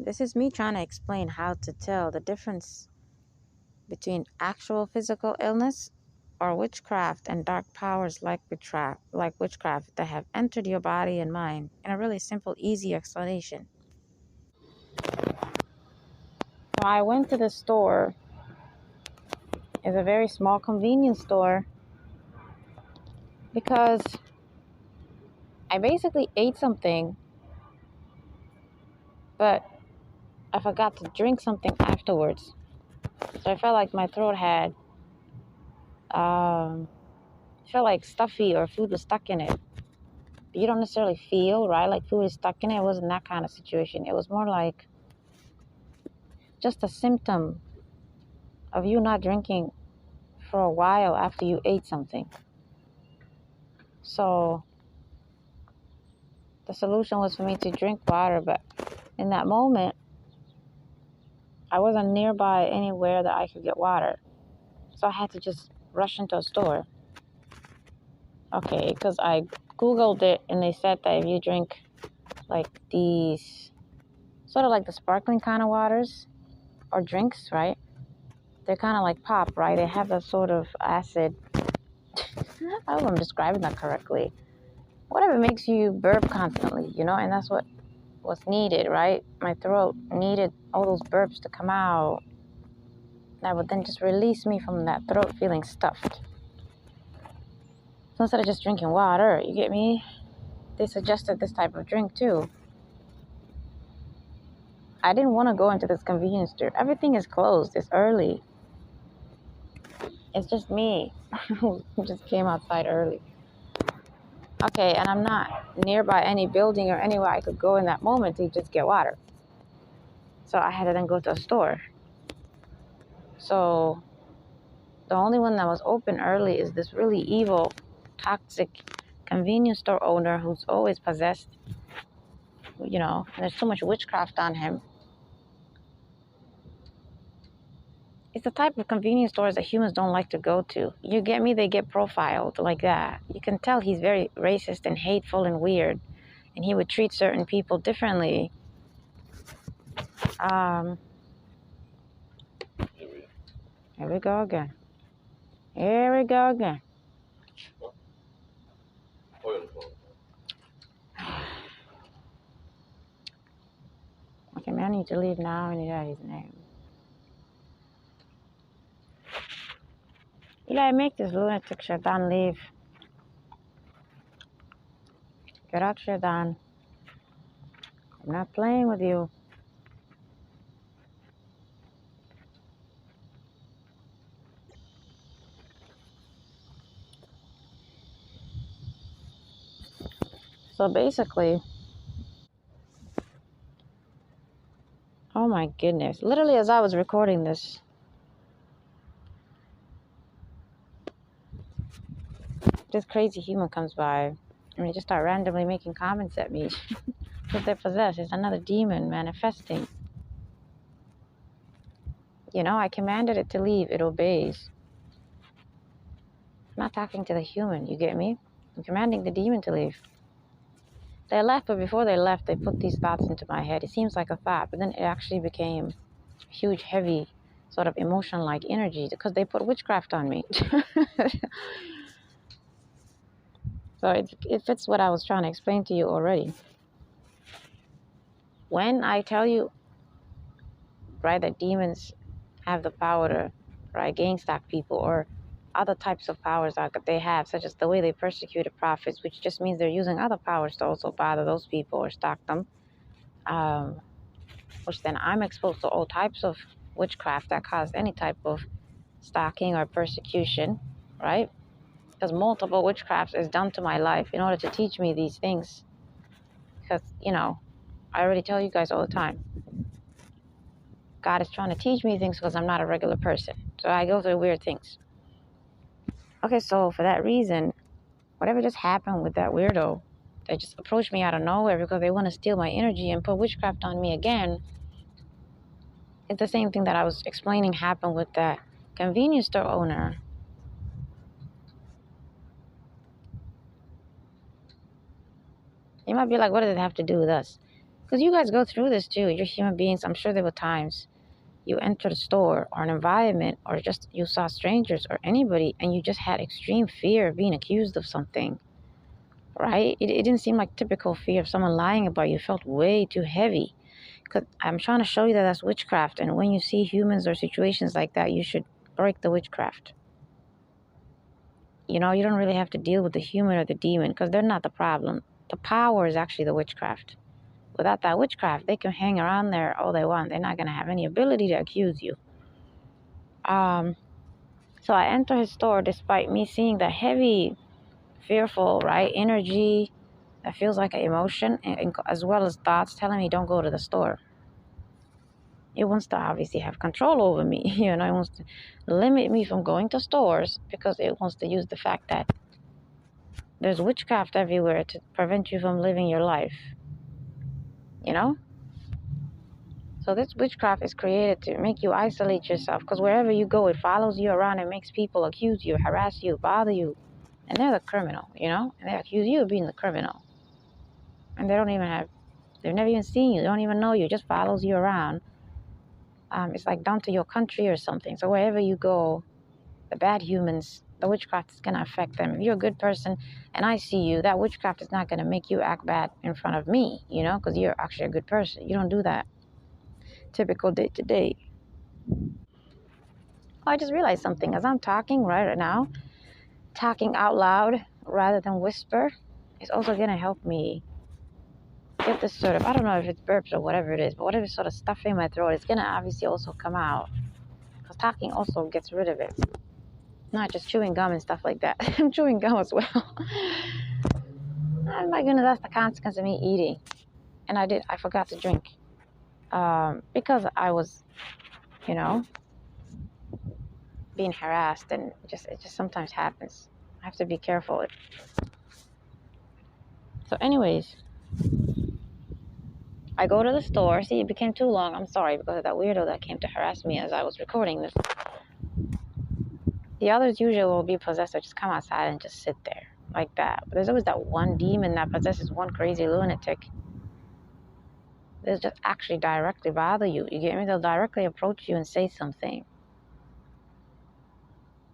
This is me trying to explain how to tell the difference between actual physical illness or witchcraft and dark powers like witchcraft that have entered your body and mind in a really simple, easy explanation. So I went to the store. It's a very small convenience store because I basically ate something, but I forgot to drink something afterwards. So I felt like my throat had felt like stuffy or food was stuck in it. But you don't necessarily feel, right, like food is stuck in it. It wasn't that kind of situation. It was more like just a symptom of you not drinking for a while after you ate something. So the solution was for me to drink water, but in that moment, I wasn't nearby anywhere that I could get water. So I had to just rush into a store. Okay, because I Googled it and they said that if you drink like these, sort of like the sparkling kind of waters or drinks, right? They're kind of like pop, right? They have a sort of acid. I hope I'm describing that correctly. Whatever makes you burp constantly, and that's what was needed, right? My throat needed all those burps to come out. That would then just release me from that throat feeling stuffed. So instead of just drinking water, you get me? They suggested this type of drink too. I didn't want to go into this convenience store. Everything is closed. It's early. It's just me who just came outside early. Okay, and I'm not nearby any building or anywhere I could go in that moment to just get water. So I had to then go to a store. So the only one that was open early is this really evil, toxic convenience store owner who's always possessed. There's so much witchcraft on him. It's the type of convenience stores that humans don't like to go to. You get me? They get profiled like that. You can tell he's very racist and hateful and weird. And he would treat certain people differently. Here we go again. Here we go again. Okay, man, I need to leave now in Eli's name. Eli, make this lunatic Shaitan leave. Get out, Shaitan. I'm not playing with you. So basically, oh my goodness. Literally, as I was recording this, this crazy human comes by and they just start randomly making comments at me. Because they're possessed. It's another demon manifesting. I commanded it to leave. It obeys. I'm not talking to the human. You get me? I'm commanding the demon to leave. They left, but before they left, they put these thoughts into my head. It seems like a thought, but then it actually became huge, heavy, sort of emotion-like energy because they put witchcraft on me. So it fits what I was trying to explain to you already. When I tell you, right, that demons have the power to, right, gang stalk people or other types of powers that they have, such as the way they persecuted prophets, which just means they're using other powers to also bother those people or stalk them. Which then I'm exposed to all types of witchcraft that cause any type of stalking or persecution, right? Because multiple witchcrafts is done to my life in order to teach me these things. Because, I already tell you guys all the time, God is trying to teach me things because I'm not a regular person. So I go through weird things. Okay, so for that reason, whatever just happened with that weirdo that just approached me out of nowhere because they want to steal my energy and put witchcraft on me again, it's the same thing that I was explaining happened with that convenience store owner. You might be like, what does it have to do with us? Because you guys go through this too. You're human beings. I'm sure there were times you entered a store or an environment or just you saw strangers or anybody and you just had extreme fear of being accused of something, right? It didn't seem like typical fear of someone lying about you. It felt way too heavy. Because I'm trying to show you that that's witchcraft. And when you see humans or situations like that, you should break the witchcraft. You know, you don't really have to deal with the human or the demon because they're not the problem. The power is actually the witchcraft. Without that witchcraft, they can hang around there all they want. They're not going to have any ability to accuse you. So I enter his store despite me seeing the heavy, fearful, right, energy that feels like an emotion, as well as thoughts telling me don't go to the store. It wants to obviously have control over me. You know, it wants to limit me from going to stores because it wants to use the fact that there's witchcraft everywhere to prevent you from living your life. You know? So this witchcraft is created to make you isolate yourself because wherever you go, it follows you around and makes people accuse you, harass you, bother you. And they're the criminal, you know? And they accuse you of being the criminal. And they don't even have, they've never even seen you. They don't even know you. It just follows you around. It's like down to your country or something. So wherever you go, the bad humans, the witchcraft is going to affect them. If you're a good person and I see you, that witchcraft is not going to make you act bad in front of me, you know, because you're actually a good person. You don't do that. Typical day to day. I just realized something. As I'm talking right now, talking out loud rather than whisper is also going to help me get this sort of, I don't know if it's burps or whatever it is, but whatever sort of stuff in my throat is going to obviously also come out. Because talking also gets rid of it. Not just chewing gum and stuff like that. I'm chewing gum as well. Oh my goodness, that's the consequence of me eating. And I forgot to drink. Because I was, you know, being harassed, and it just sometimes happens. I have to be careful. So anyways, I go to the store. See, it became too long. I'm sorry because of that weirdo that came to harass me as I was recording this. The others usually will be possessed or just come outside and just sit there like that. But there's always that one demon that possesses one crazy lunatic. They'll just actually directly bother you. You get me? They'll directly approach you and say something.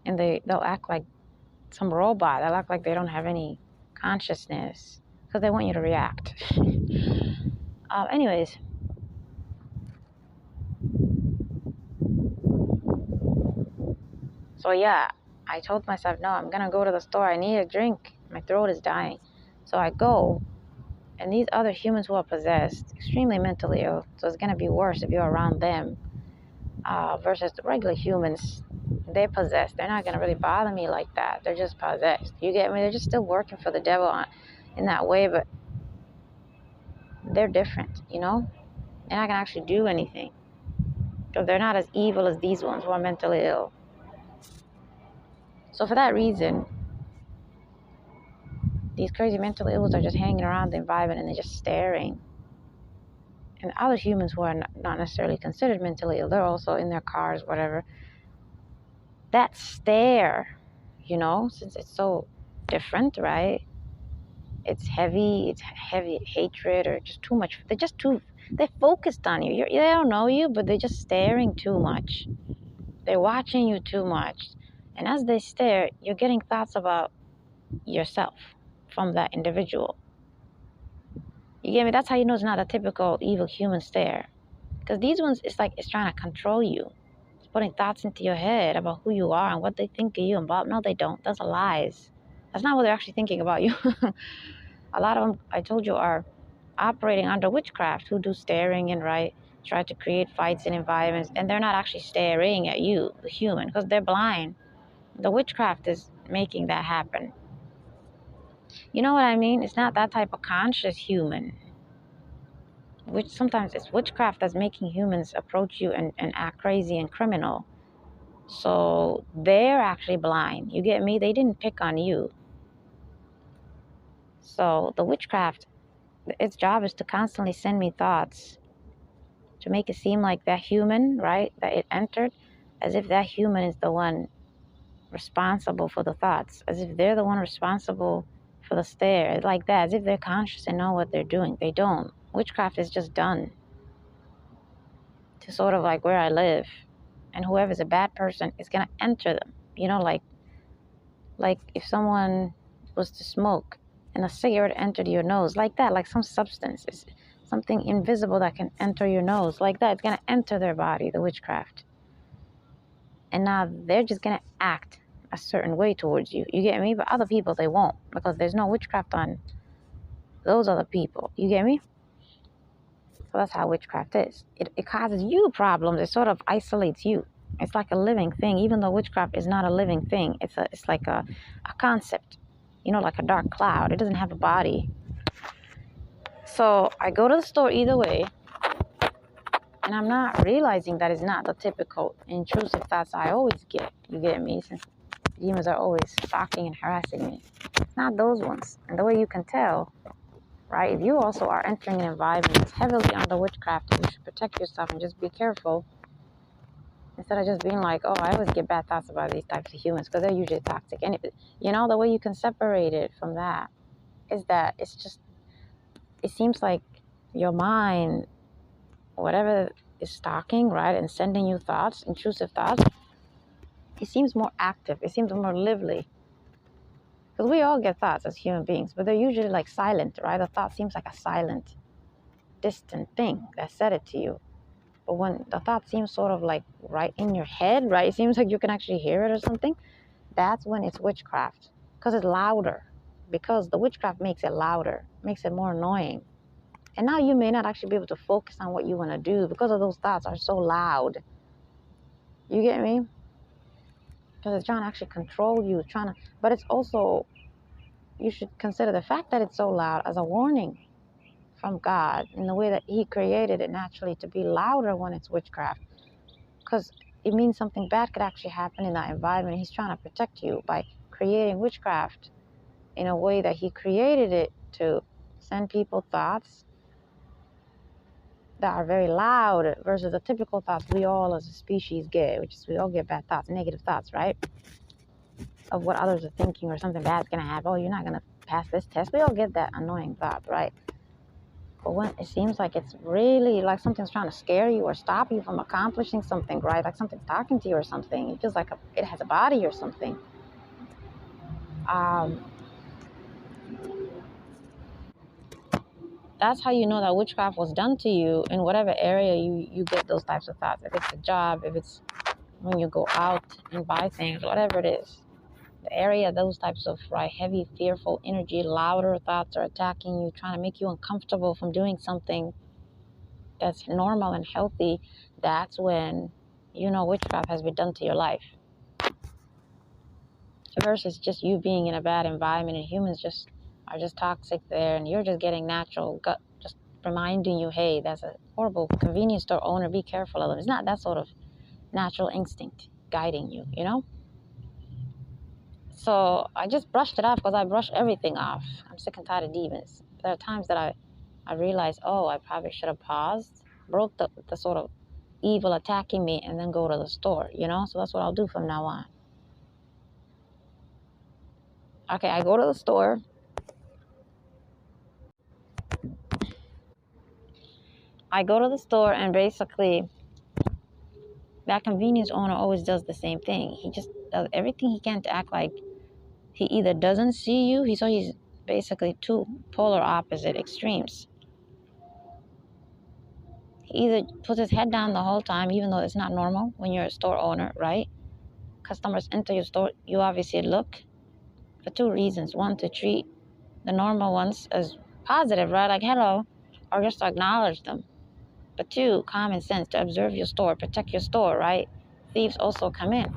And they'll act like some robot. They'll act like they don't have any consciousness because they want you to react. Anyways. So yeah, I told myself, no, I'm going to go to the store. I need a drink. My throat is dying. So I go. And these other humans who are possessed, extremely mentally ill, so it's going to be worse if you're around them versus the regular humans. They're possessed. They're not going to really bother me like that. They're just possessed. You get me? They're just still working for the devil in that way, but they're different, you know? They're not going to actually do anything because they're not as evil as these ones who are mentally ill. So for that reason, these crazy mentally ills are just hanging around the environment and they're just staring. And other humans who are not necessarily considered mentally ill, they're also in their cars, whatever. That stare, you know, since it's so different, right? It's heavy hatred or just too much. They're focused on you. They don't know you, but they're just staring too much. They're watching you too much. And as they stare, you're getting thoughts about yourself from that individual. You get me? That's how you know it's not a typical evil human stare. Because these ones, it's trying to control you. It's putting thoughts into your head about who you are and what they think of you. And Bob, no, they don't. Those are lies. That's not what they're actually thinking about you. A lot of them, I told you, are operating under witchcraft, who do staring and try to create fights in environments. And they're not actually staring at you, the human, because they're blind. The witchcraft is making that happen. You know what I mean? It's not that type of conscious human. Which sometimes it's witchcraft that's making humans approach you and act crazy and criminal. So they're actually blind. You get me? They didn't pick on you. So the witchcraft, its job is to constantly send me thoughts to make it seem like that human, right, that it entered, as if that human is the one responsible for the thoughts, as if they're the one responsible for the stare, like that, as if they're conscious and know what they're doing. They don't. witchcraft is just done to sort of like where I live. And whoever's a bad person is going to enter them. You know, like if someone was to smoke and a cigarette entered your nose, like that, like some substance, is something invisible that can enter your nose, like that, it's going to enter their body, the witchcraft. And now they're just going to act a certain way towards you. You get me? But other people, they won't, because there's no witchcraft on those other people. You get me? So that's how witchcraft is. It causes you problems. It sort of isolates you. It's like a living thing, even though witchcraft is not a living thing. It's like a concept, you know, like a dark cloud. It doesn't have a body. So I go to the store either way, and I'm not realizing that it's not the typical intrusive thoughts I always get. You get me? Since demons are always stalking and harassing me. It's not those ones. And the way you can tell, right, if you also are entering an environment that's heavily under witchcraft, you should protect yourself and just be careful. Instead of just being like, oh, I always get bad thoughts about these types of humans because they're usually toxic. And, you know, the way you can separate it from that is that it's just, it seems like your mind, whatever is stalking, right, and sending you thoughts, intrusive thoughts, it seems more active. It seems more lively. Because we all get thoughts as human beings, but they're usually like silent, right? The thought seems like a silent, distant thing that said it to you. But when the thought seems sort of like right in your head, right? It seems like you can actually hear it or something. That's when it's witchcraft. Because it's louder. Because the witchcraft makes it louder, makes it more annoying. And now you may not actually be able to focus on what you want to do because of those thoughts are so loud. You get me? Because it's trying to actually control you, but it's also, you should consider the fact that it's so loud as a warning from God in the way that He created it naturally to be louder when it's witchcraft. Because it means something bad could actually happen in that environment. He's trying to protect you by creating witchcraft in a way that He created it to send people thoughts that are very loud versus the typical thoughts we all as a species get, which is we all get bad thoughts, negative thoughts, right? Of what others are thinking or something bad's going to happen. Oh, you're not going to pass this test. We all get that annoying thought, right? But when it seems like it's really like something's trying to scare you or stop you from accomplishing something, right? Like something's talking to you or something. It feels like it has a body or something. That's how you know that witchcraft was done to you in whatever area you get those types of thoughts. If it's a job, if it's when you go out and buy things, whatever it is. The area, those types of right, heavy, fearful energy, louder thoughts are attacking you, trying to make you uncomfortable from doing something that's normal and healthy. That's when you know witchcraft has been done to your life. Versus just you being in a bad environment and humans are just toxic there, and you're just getting natural gut, just reminding you, hey, that's a horrible convenience store owner. Be careful of them. It's not that sort of natural instinct guiding you, you know. So I just brushed it off because I brush everything off. I'm sick and tired of demons. There are times that I realize, oh, I probably should have paused, broke the sort of evil attacking me, and then go to the store, you know? So that's what I'll do from now on. Okay, I go to the store. And basically that convenience owner always does the same thing. He just does everything he can to act like he either doesn't see you. He's basically two polar opposite extremes. He either puts his head down the whole time, even though it's not normal when you're a store owner, right? Customers enter your store, you obviously look for two reasons. One, to treat the normal ones as positive, right? Like, hello, or just to acknowledge them. But two, common sense, to observe your store, protect your store, right? Thieves also come in.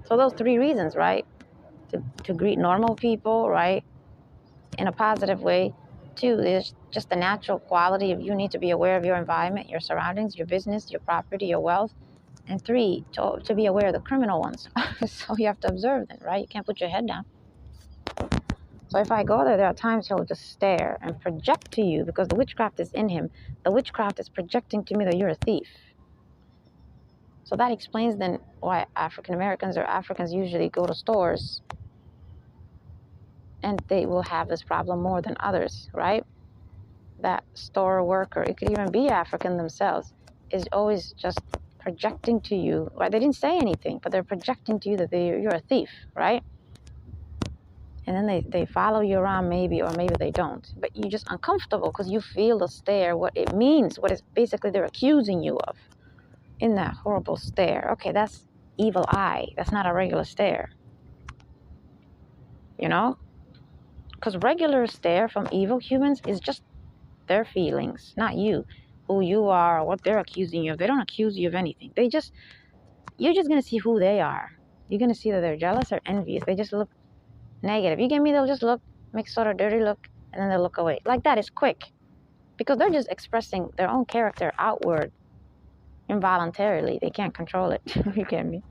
So those three reasons, right? To greet normal people, right? In a positive way. Two, there's just the natural quality of you need to be aware of your environment, your surroundings, your business, your property, your wealth. And three, to be aware of the criminal ones. So you have to observe them, right? You can't put your head down. So if I go there are times he'll just stare and project to you because the witchcraft is in him. The witchcraft is projecting to me that you're a thief. So that explains then why African Americans or Africans usually go to stores and they will have this problem more than others, right? That store worker, it could even be African themselves, is always just projecting to you, right? They didn't say anything, but they're projecting to you that you're a thief, right? And then they follow you around maybe, or maybe they don't. But you're just uncomfortable because you feel the stare, what it means, what is basically they're accusing you of in that horrible stare. Okay, that's evil eye. That's not a regular stare, you know? Because regular stare from evil humans is just their feelings, not you, who you are, or what they're accusing you of. They don't accuse you of anything. You're just going to see who they are. You're going to see that they're jealous or envious. They just look negative. You get me? They'll just look, make sort of dirty look, and then they'll look away. Like that is quick. Because they're just expressing their own character outward involuntarily. They can't control it. You get me?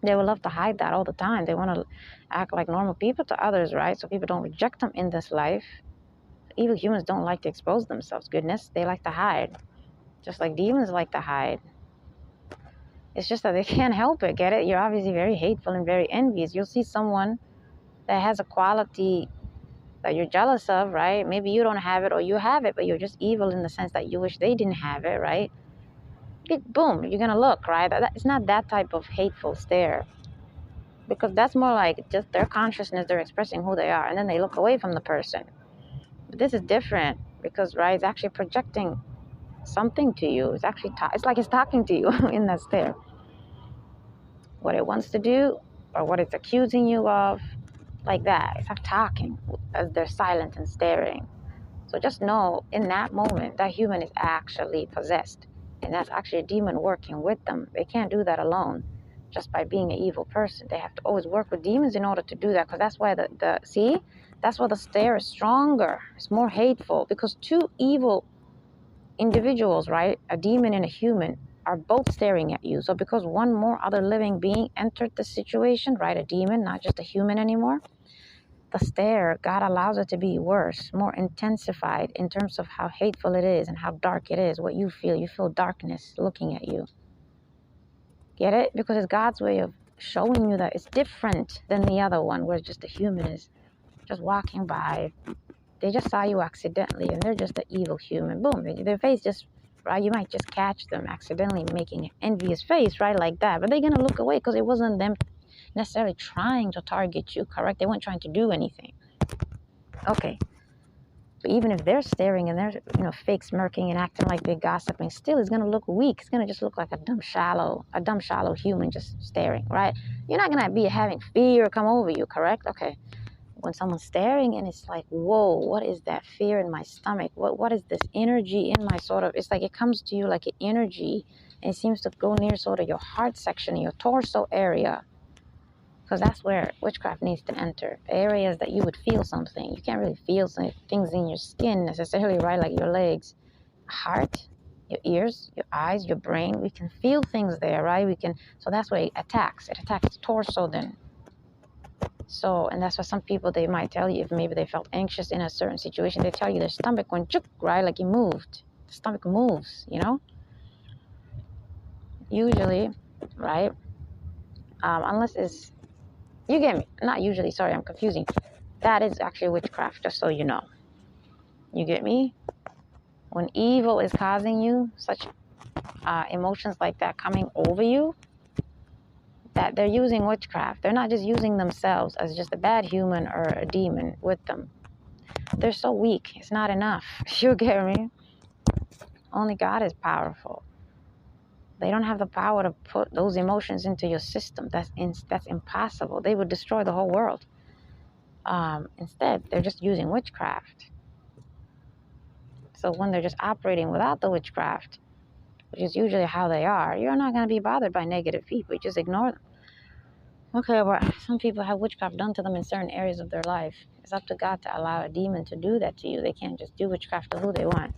They would love to hide that all the time. They want to act like normal people to others, right? So people don't reject them in this life. Evil humans don't like to expose themselves. Goodness, they like to hide. Just like demons like to hide. It's just that they can't help it, get it? You're obviously very hateful and very envious. You'll see someone that has a quality that you're jealous of, right? Maybe you don't have it or you have it, but you're just evil in the sense that you wish they didn't have it, right? Boom, you're going to look, right? It's not that type of hateful stare. Because that's more like just their consciousness, they're expressing who they are, and then they look away from the person. But this is different because, right, it's actually projecting something to you. It's actually, it's like it's talking to you in that stare. What it wants to do or what it's accusing you of, like that. It's like talking as they're silent and staring. So just know in that moment that human is actually possessed. And that's actually a demon working with them. They can't do that alone just by being an evil person. They have to always work with demons in order to do that. Because that's why that's why the stare is stronger. It's more hateful. Because two evil individuals, right? A demon and a human are both staring at you. So because one more other living being entered the situation, right? A demon, not just a human anymore. The stare, God allows it to be worse, more intensified in terms of how hateful it is and how dark it is, what you feel. You feel darkness looking at you. Get it? Because it's God's way of showing you that it's different than the other one where just a human is just walking by. They just saw you accidentally and they're just an evil human. Boom, their face just, right? You might just catch them accidentally making an envious face, right? Like that. But they're going to look away because it wasn't them necessarily trying to target you, correct? They weren't trying to do anything. Okay. But even if they're staring and they're, fake smirking and acting like they're gossiping, still it's going to look weak. It's going to just look like a dumb, shallow human just staring, right? You're not going to be having fear come over you, correct? Okay. When someone's staring and it's like, whoa, what is that fear in my stomach? What is this energy in my it's like it comes to you like an energy and it seems to go near sort of your heart section, your torso area. Because that's where witchcraft needs to enter. Areas that you would feel something. You can't really feel things in your skin necessarily, right? Like your legs, heart, your ears, your eyes, your brain. We can feel things there, right? So that's where it attacks. It attacks the torso then. So, and that's why some people, they might tell you if maybe they felt anxious in a certain situation, they tell you their stomach went juk, right? Like it moved. The stomach moves, Usually, right? Unless it's, you get me? Not usually, sorry, I'm confusing. That is actually witchcraft, just so you know. You get me? When evil is causing you such emotions like that coming over you, that they're using witchcraft. They're not just using themselves as just a bad human or a demon with them. They're so weak. It's not enough. You get me? Only God is powerful. They don't have the power to put those emotions into your system. That's impossible. They would destroy the whole world. Instead, they're just using witchcraft. So when they're just operating without the witchcraft, which is usually how they are, you're not going to be bothered by negative people. You just ignore them. Okay, well, some people have witchcraft done to them in certain areas of their life. It's up to God to allow a demon to do that to you. They can't just do witchcraft to who they want.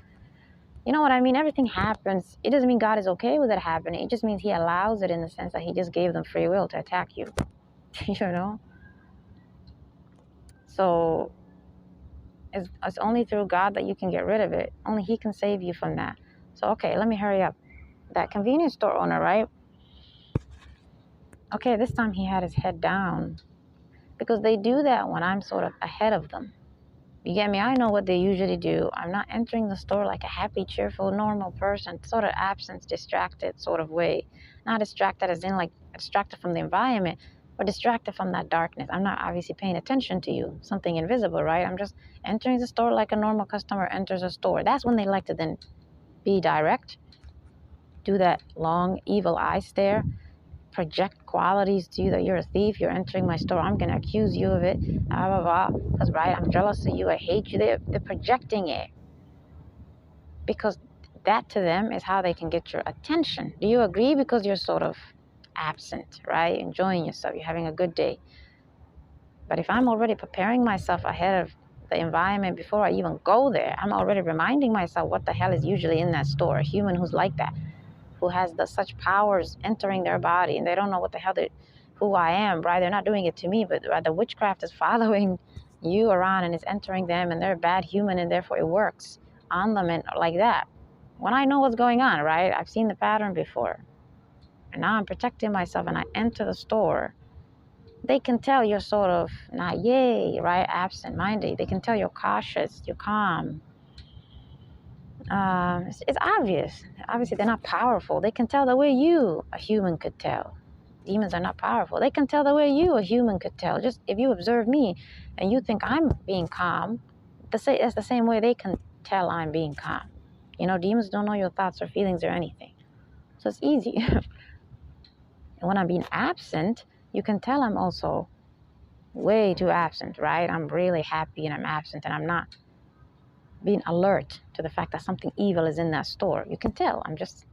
You know what I mean? Everything happens. It doesn't mean God is okay with it happening. It just means he allows it in the sense that he just gave them free will to attack you. So it's only through God that you can get rid of it. Only he can save you from that. So, okay, let me hurry up. That convenience store owner, right? Okay, this time he had his head down. because they do that when I'm sort of ahead of them. You get me? I know what they usually do. I'm not entering the store like a happy, cheerful, normal person, sort of absent, distracted sort of way. Not distracted as in like distracted from the environment, but distracted from that darkness. I'm not obviously paying attention to you, something invisible, right? I'm just entering the store like a normal customer enters a store. That's when they like to then be direct, do that long, evil eye stare, project qualities to you that you're a thief, you're entering my store, I'm going to accuse you of it, blah, blah, blah, because, right, I'm jealous of you, I hate you. They're projecting it because that to them is how they can get your attention. Do you agree? Because you're sort of absent, right? Enjoying yourself, you're having a good day. But if I'm already preparing myself ahead of the environment before I even go there, I'm already reminding myself what the hell is usually in that store. A human who's like that, who has such powers entering their body, and they don't know what the hell who I am, right? They're not doing it to me, but the witchcraft is following you around and is entering them, and they're a bad human, and therefore it works on them and like that. When I know what's going on, right? I've seen the pattern before, and now I'm protecting myself, and I enter the store. They can tell you're sort of not yay, right? Absent-minded. They can tell you're cautious, you're calm. It's obvious. Obviously, they're not powerful. They can tell the way you, a human, could tell. Demons are not powerful. They can tell the way you, a human, could tell. Just if you observe me and you think I'm being calm, that's the same way they can tell I'm being calm. You know, demons don't know your thoughts or feelings or anything. So it's easy. And when I'm being absent, you can tell I'm also way too absent, right? I'm really happy and I'm absent and I'm not being alert to the fact that something evil is in that store. You can tell.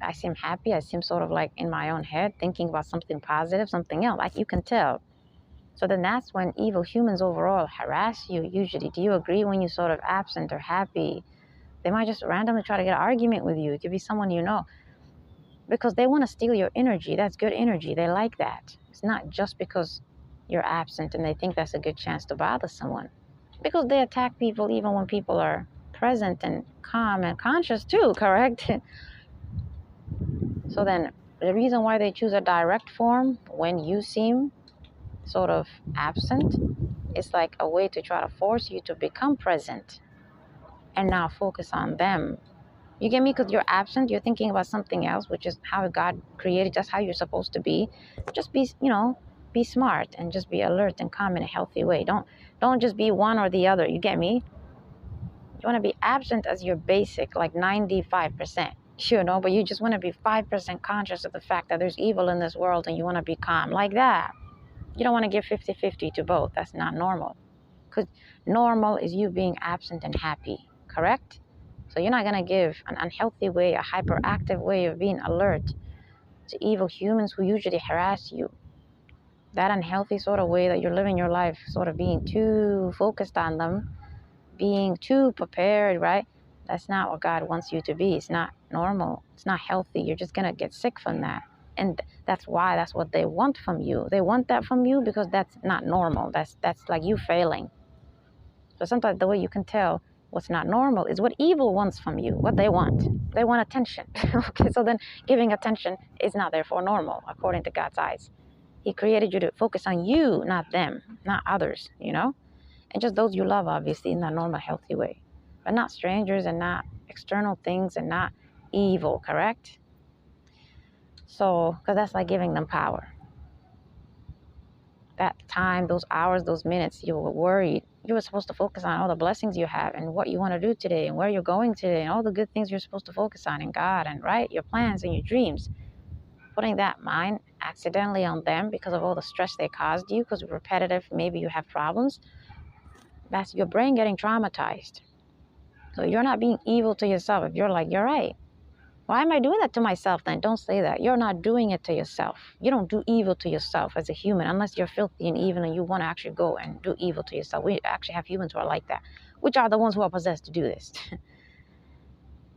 I seem happy. I seem sort of like in my own head, thinking about something positive, something else. Like you can tell. So then that's when evil humans overall harass you usually. Do you agree? When you're sort of absent or happy, they might just randomly try to get an argument with you. It could be someone you know. Because they want to steal your energy. That's good energy. They like that. It's not just because you're absent and they think that's a good chance to bother someone. Because they attack people even when people are present and calm and conscious too, correct? So then the reason why they choose a direct form when you seem sort of absent is like a way to try to force you to become present and now focus on them. You get me? Because you're absent, you're thinking about something else, which is how God created, just how you're supposed to be. Just be, be smart and just be alert and calm in a healthy way. Don't just be one or the other. You get me? You want to be absent as your basic, like 95%, but you just want to be 5% conscious of the fact that there's evil in this world and you want to be calm like that. You don't want to give 50-50 to both. That's not normal. Because normal is you being absent and happy, correct? So you're not going to give an unhealthy way, a hyperactive way of being alert to evil humans who usually harass you. That unhealthy sort of way that you're living your life, sort of being too focused on them, being too prepared, right? That's not what God wants you to be. It's not normal. It's not healthy. You're just going to get sick from that. And that's what they want from you. They want that from you because that's not normal. That's like you failing. So sometimes the way you can tell what's not normal is what evil wants from you, what they want. They want attention. Okay, so then giving attention is not therefore normal according to God's eyes. He created you to focus on you, not them, not others, and just those you love, obviously, in a normal, healthy way. But not strangers and not external things and not evil, correct? So, because that's like giving them power. That time, those hours, those minutes, you were worried. You were supposed to focus on all the blessings you have and what you want to do today and where you're going today and all the good things you're supposed to focus on in God and, right, your plans and your dreams. Putting that mind accidentally on them because of all the stress they caused you, because repetitive, maybe you have problems. That's your brain getting traumatized. So you're not being evil to yourself. If you're like, you're right. Why am I doing that to myself then? Don't say that. You're not doing it to yourself. You don't do evil to yourself as a human unless you're filthy and evil and you want to actually go and do evil to yourself. We actually have humans who are like that, which are the ones who are possessed to do this.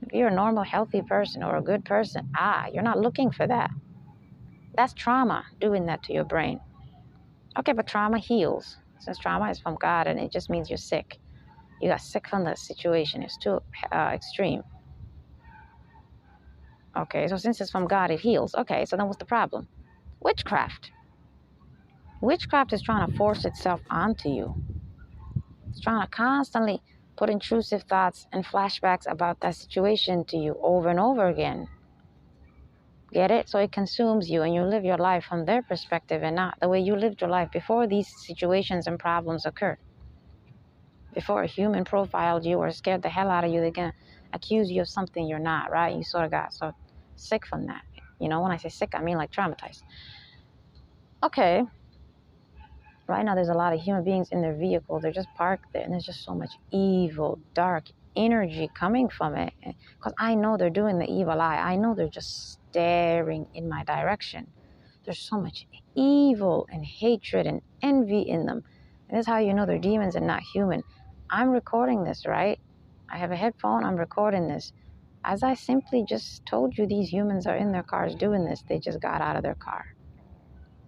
If you're a normal, healthy person or a good person, you're not looking for that. That's trauma doing that to your brain. Okay, but trauma heals. Since trauma is from God and it just means you're sick. You got sick from the situation. It's too extreme. Okay, so since it's from God, it heals. Okay, so then what's the problem? Witchcraft. Witchcraft is trying to force itself onto you. It's trying to constantly put intrusive thoughts and flashbacks about that situation to you over and over again. Get it? So it consumes you and you live your life from their perspective and not the way you lived your life before these situations and problems occurred. Before a human profiled you or scared the hell out of you, they're going to accuse you of something you're not, right? You sort of got so sick from that. You know, when I say sick, I mean like traumatized. Okay. Right now, there's a lot of human beings in their vehicle. They're just parked there, and there's just so much evil, dark energy coming from it. Because I know they're doing the evil eye. I know they're just staring in my direction. There's so much evil and hatred and envy in them. And this is how you know they're demons and not human. I'm recording this, right? I have a headphone. I'm recording this. As I simply just told you, these humans are in their cars doing this. They just got out of their car.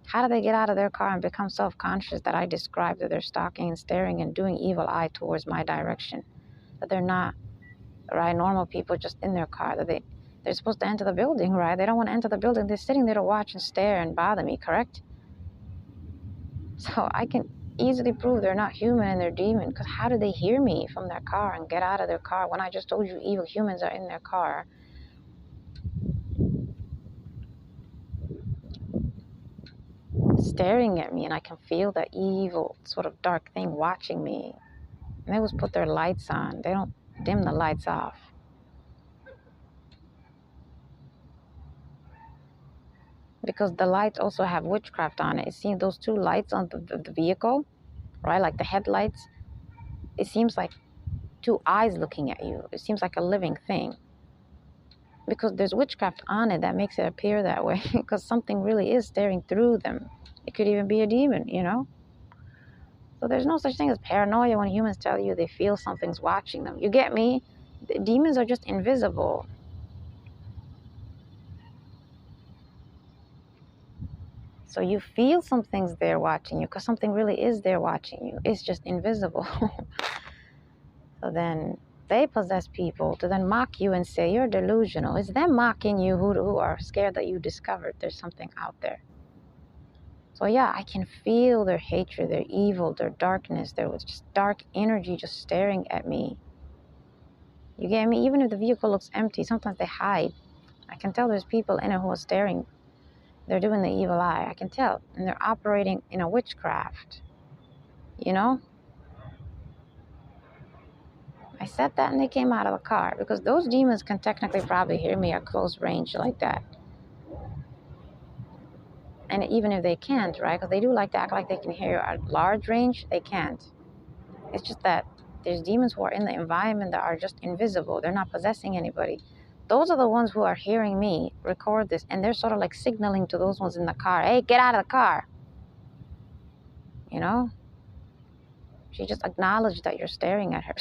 How do they get out of their car and become self-conscious that I described that they're stalking and staring and doing evil eye towards my direction? That they're not, right, normal people just in their car. That they're supposed to enter the building, right? They don't want to enter the building. They're sitting there to watch and stare and bother me, correct? So I can easily prove they're not human and they're demon. Because how do they hear me from their car and get out of their car when I just told you evil humans are in their car? Staring at me, and I can feel that evil sort of dark thing watching me. And they always put their lights on. They don't dim the lights off. Because the lights also have witchcraft on it. See those two lights on the vehicle, right? Like the headlights. It seems like two eyes looking at you. It seems like a living thing. Because there's witchcraft on it that makes it appear that way. Because something really is staring through them. It could even be a demon, you know? So there's no such thing as paranoia when humans tell you they feel something's watching them. You get me? The demons are just invisible. So you feel something's there watching you because something really is there watching you. It's just invisible. So then they possess people to then mock you and say you're delusional. It's them mocking you who are scared that you discovered there's something out there. So yeah, I can feel their hatred, their evil, their darkness. There was just dark energy just staring at me. You get me? Even if the vehicle looks empty, sometimes they hide. I can tell there's people in it who are staring. They're doing the evil eye. I can tell. And they're operating in a witchcraft. You know? I said that and they came out of the car. Because those demons can technically probably hear me at close range like that. And even if they can't, right? Because they do like to act like they can hear you at large range. They can't. It's just that there's demons who are in the environment that are just invisible. They're not possessing anybody. Those are the ones who are hearing me record this. And they're sort of like signaling to those ones in the car. Hey, get out of the car. You know? She just acknowledged that you're staring at her.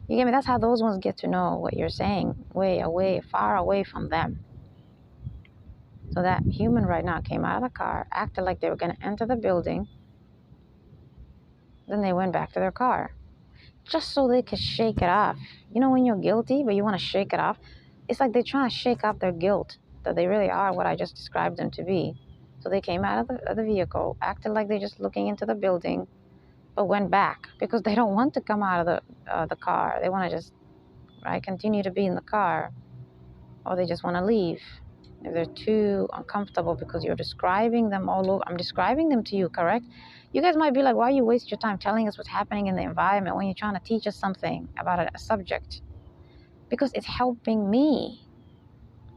You get me? That's how those ones get to know what you're saying. Way away, far away from them. So that human right now came out of the car, acted like they were going to enter the building. Then they went back to their car. Just so they could shake it off. You know when you're guilty, but you want to shake it off? It's like they're trying to shake off their guilt. That they really are what I just described them to be. So they came out of the vehicle, acted like they're just looking into the building, but went back. Because they don't want to come out of the car. They want to just continue to be in the car. Or they just want to leave. If they're too uncomfortable because you're describing them all over. I'm describing them to you, correct? You guys might be like, why you waste your time telling us what's happening in the environment when you're trying to teach us something about a subject? Because it's helping me.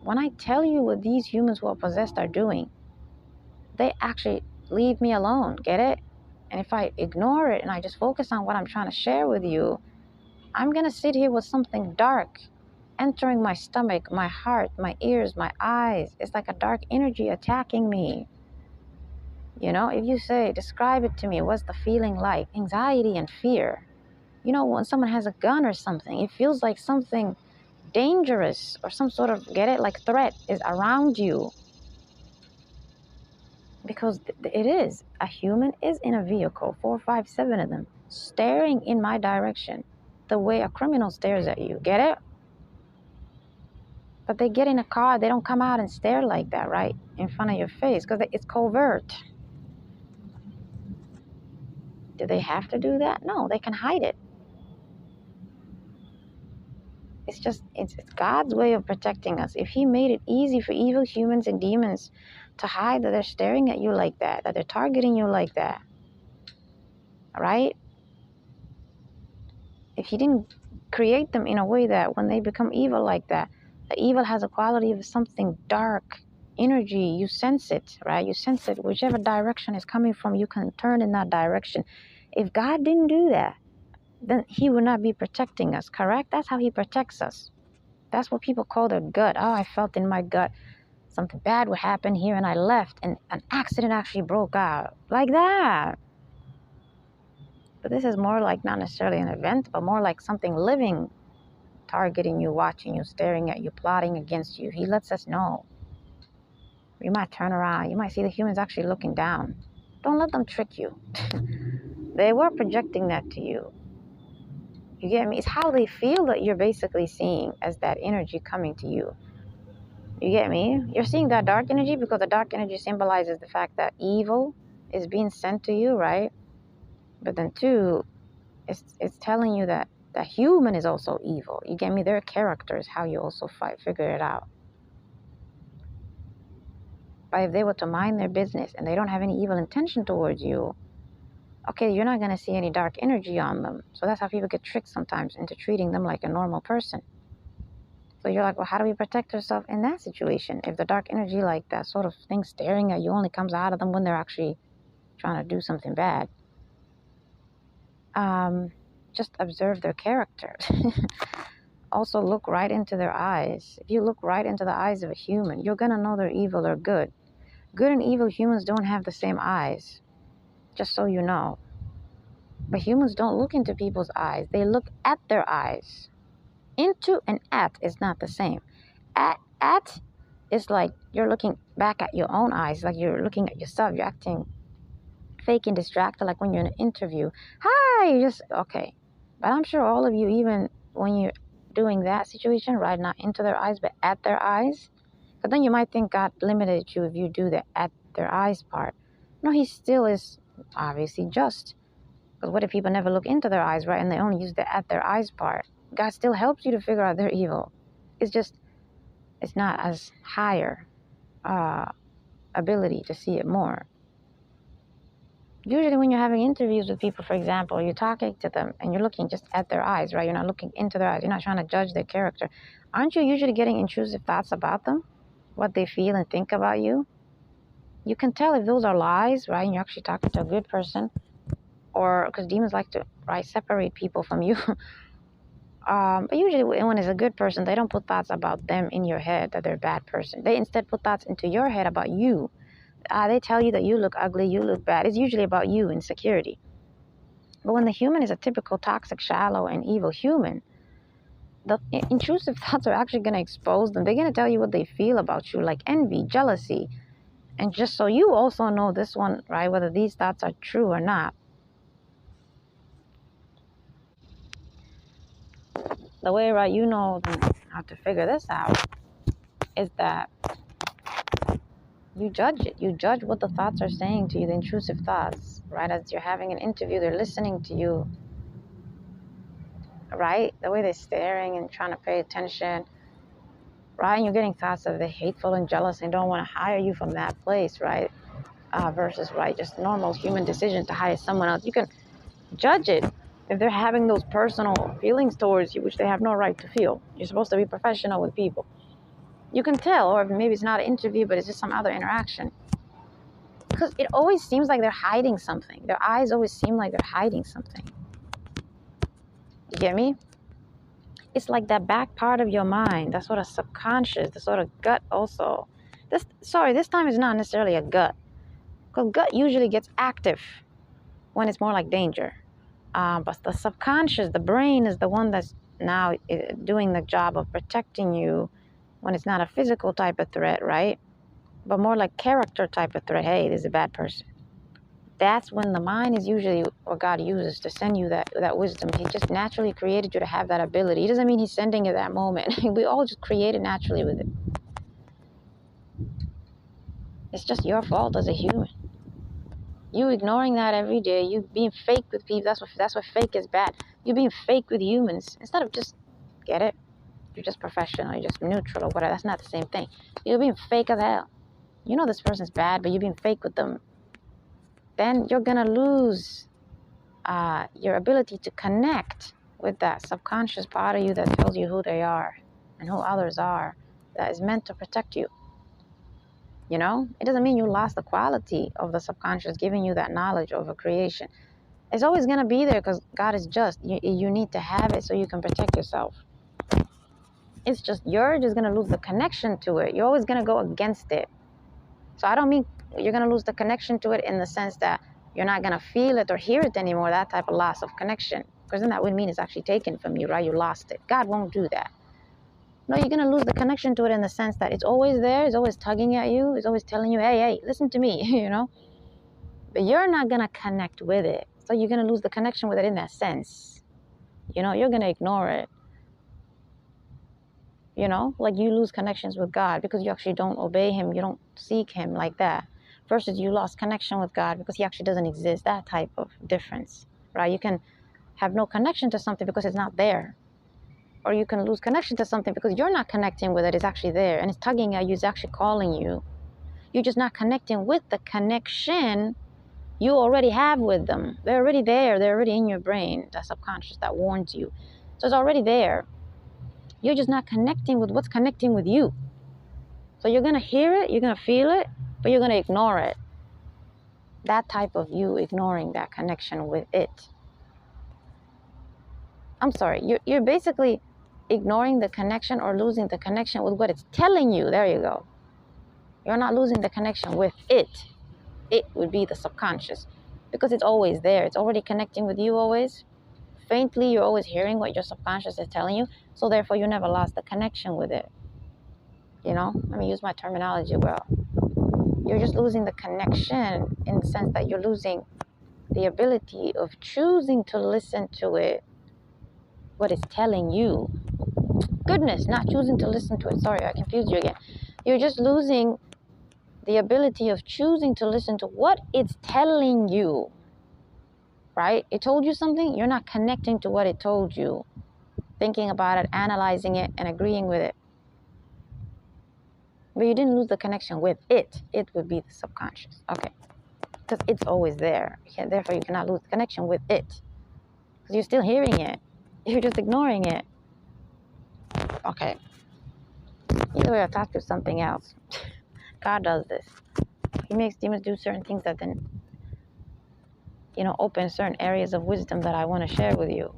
When I tell you what these humans who are possessed are doing, they actually leave me alone, get it? And if I ignore it and I just focus on what I'm trying to share with you, I'm going to sit here with something dark entering my stomach, my heart, my ears, my eyes. It's like a dark energy attacking me. You know, if you say, describe it to me, what's the feeling like? Anxiety and fear. You know, when someone has a gun or something, it feels like something dangerous or some sort of, get it, like threat is around you. Because it is. A human is in a vehicle, 4, 5, 7 of them, staring in my direction the way a criminal stares at you. Get it? But they get in a car, they don't come out and stare like that, right? In front of your face, because it's covert. Do they have to do that? No, they can hide it. It's God's way of protecting us. If he made it easy for evil humans and demons to hide that they're staring at you like that they're targeting you like that, right? If he didn't create them in a way that when they become evil like that, the evil has a quality of something dark, energy, you sense it, right? You sense it. Whichever direction is coming from, you can turn in that direction. If God didn't do that, then he would not be protecting us, correct? That's how he protects us. That's what people call their gut. Oh, I felt in my gut something bad would happen here and I left and an accident actually broke out. Like that. But this is more like not necessarily an event, but more like something living, targeting you, watching you, staring at you, plotting against you. He lets us know. You might turn around. You might see the humans actually looking down. Don't let them trick you. They were projecting that to you. You get me? It's how they feel that you're basically seeing as that energy coming to you. You get me? You're seeing that dark energy because the dark energy symbolizes the fact that evil is being sent to you, right? But then too, it's telling you that the human is also evil. You get me? Their character is how you also figure it out. But if they were to mind their business and they don't have any evil intention towards you, okay, you're not going to see any dark energy on them. So that's how people get tricked sometimes into treating them like a normal person. So you're like, well, how do we protect ourselves in that situation? If the dark energy, like that sort of thing staring at you, only comes out of them when they're actually trying to do something bad. Just observe their character. Also look right into their eyes. If you look right into the eyes of a human, you're going to know they're evil or good. Good and evil humans don't have the same eyes, just so you know. But humans don't look into people's eyes. They look at their eyes. Into and at is not the same. At is like you're looking back at your own eyes, like you're looking at yourself. You're acting fake and distracted, like when you're in an interview. Hi, you just, okay. But I'm sure all of you, even when you're doing that situation, right, not into their eyes, but at their eyes, but then you might think God limited you if you do the at their eyes part. No, he still is obviously just. Because what if people never look into their eyes, right, and they only use the at their eyes part? God still helps you to figure out they're evil. It's just, it's not as higher ability to see it more. Usually when you're having interviews with people, for example, you're talking to them and you're looking just at their eyes, right? You're not looking into their eyes. You're not trying to judge their character. Aren't you usually getting intrusive thoughts about them? What they feel and think about you? You can tell if those are lies, right? And you're actually talking to a good person. Or because demons like to, right, separate people from you. But usually when it's a good person, they don't put thoughts about them in your head that they're a bad person. They instead put thoughts into your head about you. They tell you that you look ugly, you look bad. It's usually about you, insecurity. But when the human is a typical toxic, shallow, and evil human, the intrusive thoughts are actually going to expose them. They're going to tell you what they feel about you, like envy, jealousy. And just so you also know this one, right, whether these thoughts are true or not. The way, right, you know how to figure this out is that you judge it. You judge what the thoughts are saying to you, the intrusive thoughts, right? As you're having an interview, they're listening to you, right? The way they're staring and trying to pay attention, right? And you're getting thoughts that they're hateful and jealous and don't want to hire you from that place, right? Versus, right, just normal human decision to hire someone else. You can judge it if they're having those personal feelings towards you, which they have no right to feel. You're supposed to be professional with people. You can tell, or maybe it's not an interview, but it's just some other interaction. Because it always seems like they're hiding something. Their eyes always seem like they're hiding something. You get me? It's like that back part of your mind, that sort of subconscious, the sort of gut also. This time is not necessarily a gut. Because gut usually gets active when it's more like danger. But the subconscious, the brain, is the one that's now doing the job of protecting you when it's not a physical type of threat, right? But more like character type of threat. Hey, this is a bad person. That's when the mind is usually what God uses to send you that wisdom. He just naturally created you to have that ability. It doesn't mean he's sending you that moment. We all just created naturally with it. It's just your fault as a human. You ignoring that every day. You being fake with people. That's what fake is bad. You being fake with humans instead of just get it. You're just professional. You're just neutral or whatever. That's not the same thing. You're being fake as hell. You know this person's bad, but you're being fake with them. Then you're gonna lose your ability to connect with that subconscious part of you that tells you who they are and who others are. That is meant to protect you. You know, it doesn't mean you lost the quality of the subconscious giving you that knowledge over creation. It's always going to be there because God is just. You need to have it so you can protect yourself. It's just you're just going to lose the connection to it. You're always going to go against it. So I don't mean you're going to lose the connection to it in the sense that you're not going to feel it or hear it anymore, that type of loss of connection. Because then that would mean it's actually taken from you, right? You lost it. God won't do that. No, you're going to lose the connection to it in the sense that it's always there. It's always tugging at you. It's always telling you, hey, listen to me, you know. But you're not going to connect with it. So you're going to lose the connection with it in that sense. You know, you're going to ignore it. You know, like you lose connections with God because you actually don't obey him. You don't seek him like that. Versus you lost connection with God because he actually doesn't exist. That type of difference, right? You can have no connection to something because it's not there. Or you can lose connection to something because you're not connecting with it. It's actually there and it's tugging at you. It's actually calling you. You're just not connecting with the connection you already have with them. They're already there. They're already in your brain. That subconscious that warns you. So it's already there. You're just not connecting with what's connecting with you. So you're going to hear it. You're going to feel it. But you're going to ignore it. That type of you ignoring that connection with it. I'm sorry. You're basically ignoring the connection or losing the connection with what it's telling you. There you go. You're not losing the connection with it. It would be the subconscious because it's always there. It's already connecting with you always. Faintly, you're always hearing what your subconscious is telling you. So therefore, you never lost the connection with it. You know, let me use my terminology well. You're just losing the connection in the sense that you're losing the ability of choosing to listen to it, what it's telling you. Goodness, not choosing to listen to it. Sorry, I confused you again. You're just losing the ability of choosing to listen to what it's telling you, right? It told you something, you're not connecting to what it told you, thinking about it, analyzing it, and agreeing with it. But you didn't lose the connection with it. It would be the subconscious, okay? Because it's always there. Therefore, you cannot lose the connection with it. Because you're still hearing it. You're just ignoring it. Okay. Either way, I'll talk to something else. God does this. He makes demons do certain things that then, you know, open certain areas of wisdom that I want to share with you.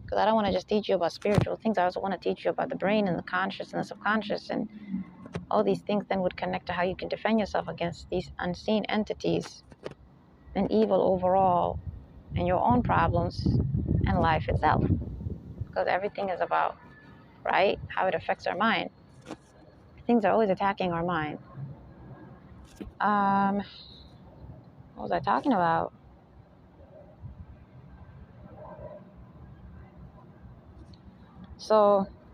Because I don't want to just teach you about spiritual things. I also want to teach you about the brain and the conscious and the subconscious. And all these things then would connect to how you can defend yourself against these unseen entities and evil overall and your own problems and life itself. Because everything is about, right, how it affects our mind. Things are always attacking our mind. What was I talking about? So